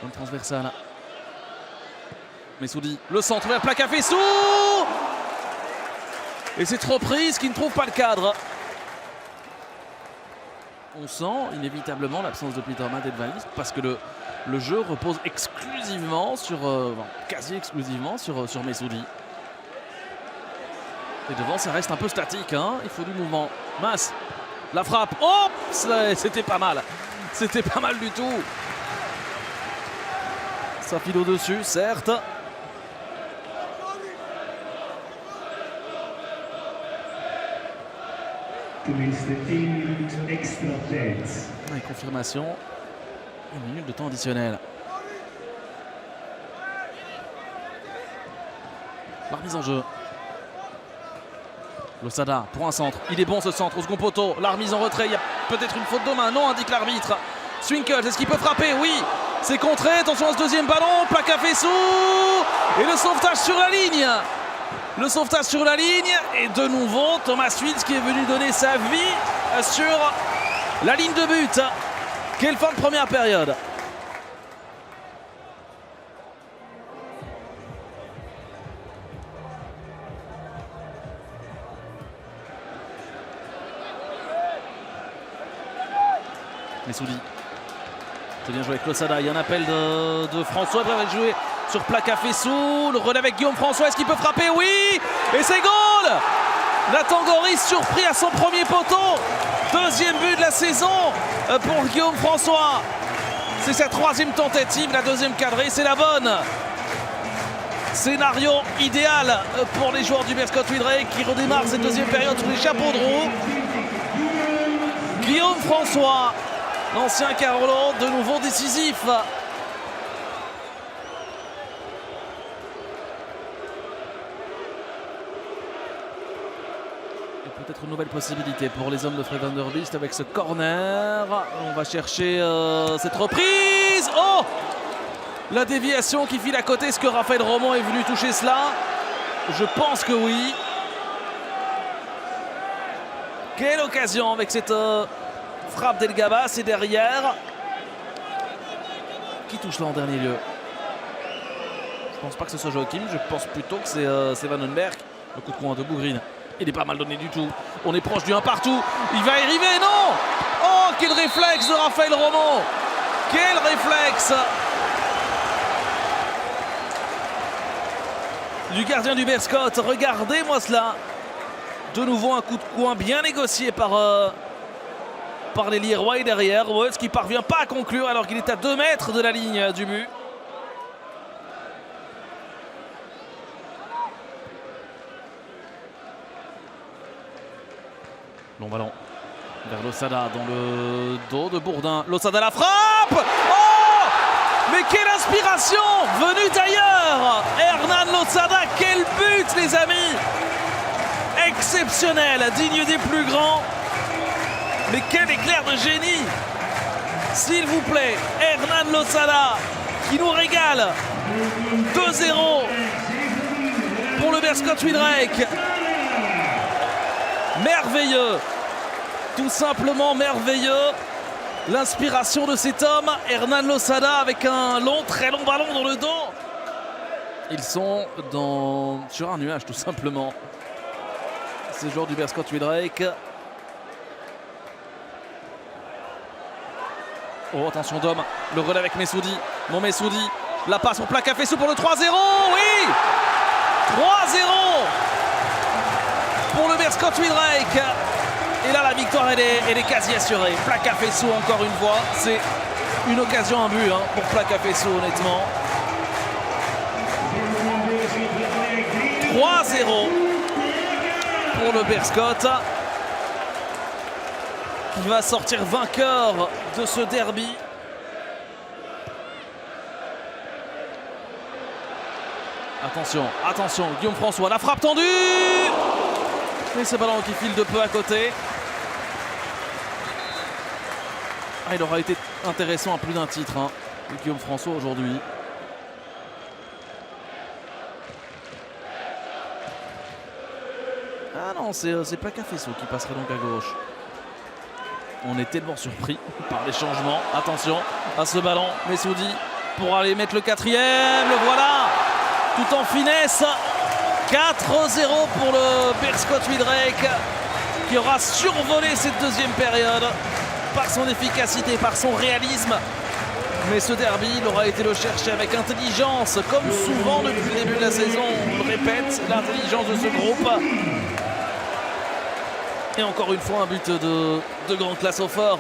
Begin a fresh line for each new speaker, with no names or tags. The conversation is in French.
Bonne transversale. Messoudi, le centre vers Placafessou. Et c'est trop pris, ce qui ne trouve pas le cadre. On sent inévitablement l'absence de Petermatt et de Van List parce que le jeu repose exclusivement sur, quasi exclusivement sur Messoudi. Et devant, ça reste un peu statique, hein. Il faut du mouvement. Mas, la frappe. Oh, c'était pas mal. C'était pas mal du tout. Ça file au-dessus, certes. Et confirmation. 1 minute de temps additionnel. La remise en jeu. Losada pour un centre. Il est bon ce centre au second poteau. La remise en retrait. Il y a peut-être une faute de main. Non, indique l'arbitre. Swinkels, est-ce qu'il peut frapper? Oui. C'est contré. Attention à ce deuxième ballon. Placafessou. Et le sauvetage sur la ligne. Le sauvetage sur la ligne. Et de nouveau, Thomas Wills qui est venu donner sa vie sur la ligne de but. Quelle fin de première période. Messoudi. C'est bien joué avec Losada. Il y a un appel de François. Il va jouer sur Placafessou. Le relais avec Guillaume François. Est-ce qu'il peut frapper? Oui. Et c'est goal. Nathan Goris surpris à son premier poteau. Deuxième but de la saison pour Guillaume François. C'est sa 3e tentative. La 2e cadrée. C'est la bonne. Scénario idéal pour les joueurs du Berscott Wildrake qui redémarrent cette 2e période sous les chapeaux de roue. Guillaume François. L'ancien Carolo, de nouveau décisif. Et peut-être une nouvelle possibilité pour les hommes de Fred Van der Biest avec ce corner. On va chercher cette reprise. Oh! La déviation qui file à côté. Est-ce que Raphaël Roman est venu toucher cela? Je pense que oui. Quelle occasion avec cette... frappe d'El Gaba, c'est derrière. Qui touche là en dernier lieu? Je pense pas que ce soit Joachim, je pense plutôt que c'est Vandenberg. Le coup de coin de Bougrine, il n'est pas mal donné du tout. On est proche du 1 partout. Il va arriver, non! Oh, quel réflexe de Raphaël Roman! Quel réflexe du gardien du Berscott. Regardez-moi cela. De nouveau un coup de coin bien négocié par l'ailier Roy derrière. Rhodes qui parvient pas à conclure alors qu'il est à 2 mètres de la ligne du but. Long ballon vers Losada dans le dos de Bourdin. Losada la frappe. Oh! Mais quelle inspiration venue d'ailleurs. Hernan Losada, quel but les amis. Exceptionnel, digne des plus grands. Mais quel éclair de génie! S'il vous plaît, Hernan Losada qui nous régale. 2-0 pour le Berscott Wildrake. Merveilleux, tout simplement merveilleux. L'inspiration de cet homme, Hernan Losada, avec un très long ballon dans le dos. Ils sont sur un nuage tout simplement. Ces joueurs du Berscott Wildrake. Oh, attention d'homme, le relais avec Messoudi. Mon Messoudi, la passe pour Placafessou pour le 3-0. Oui, 3-0 pour le Berscott Wildrake. Et là, la victoire, elle est quasi assurée. Placafessou, encore une fois, c'est une occasion, un but pour Placafessou, honnêtement. 3-0 pour le Berscott, qui va sortir vainqueur de ce derby. Attention, attention, Guillaume François, la frappe tendue. Et ce ballon qui file de peu à côté. Il aura été intéressant à plus d'un titre, Guillaume François aujourd'hui. Ah non, c'est Placafessou qui passerait donc à gauche. On est tellement surpris par les changements. Attention à ce ballon. Messoudi pour aller mettre le quatrième. Le voilà, tout en finesse. 4-0 pour le Beerscot Wieldrecht, qui aura survolé cette deuxième période par son efficacité, par son réalisme. Mais ce derby, il aura été le chercher avec intelligence, comme souvent depuis le début de la saison. On le répète, l'intelligence de ce groupe. Et encore une fois, un but de grande classe au fort.